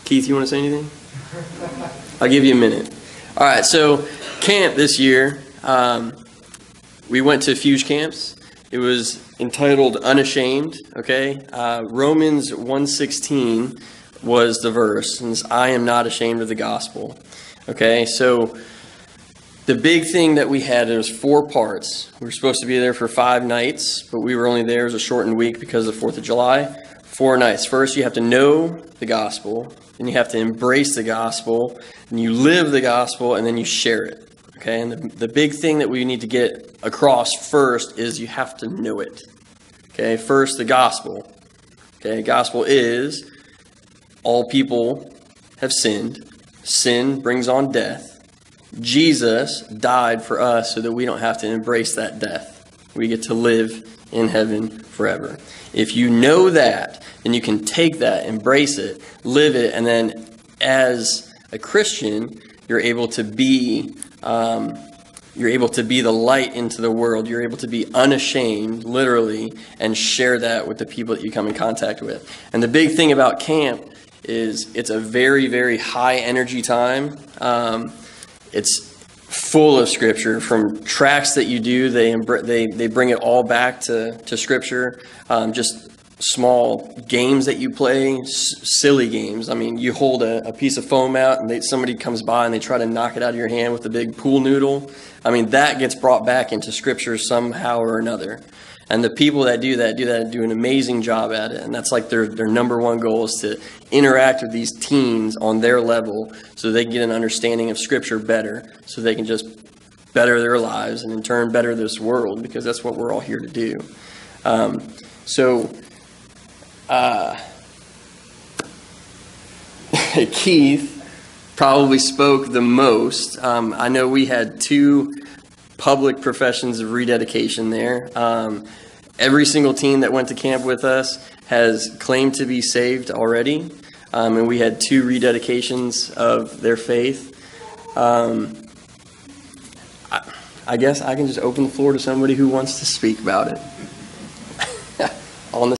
Keith, you want to say anything? I'll give you a minute. All right, so camp this year, we went to Fuge camps. It was entitled Unashamed, okay? Romans 1:16 was the verse, and it's, I am not ashamed of the gospel, okay? So the big thing that we had, it was 4 parts. We were supposed to be there for 5 nights, but we were only there. It was a shortened week because of the 4th of July. 4 nights. First, you have to know the gospel, then you have to embrace the gospel, and you live the gospel, and then you share it. Okay, and the big thing that we need to get across first is you have to know it. Okay, first the gospel. Okay, gospel is all people have sinned. Sin brings on death. Jesus died for us so that we don't have to embrace that death. We get to live in heaven forever. If you know that, then you can take that, embrace it, live it, and then as a Christian, you're able to be the light into the world. You're able to be unashamed, literally, and share that with the people that you come in contact with. And the big thing about camp is it's a very, very high energy time. It's full of scripture. From tracks that you do, they bring it all back to scripture. Just small games that you play, silly games. I mean, you hold a piece of foam out and somebody comes by and they try to knock it out of your hand with a big pool noodle. I mean, that gets brought back into scripture somehow or another. And the people that do an amazing job at it. And that's like their number one goal, is to interact with these teens on their level so they can get an understanding of scripture better, so they can just better their lives and in turn better this world, because that's what we're all here to do. Keith probably spoke the most. I know we had 2 public professions of rededication there. Every single teen that went to camp with us has claimed to be saved already, and we had 2 rededications of their faith. I guess I can just open the floor to somebody who wants to speak about it. On the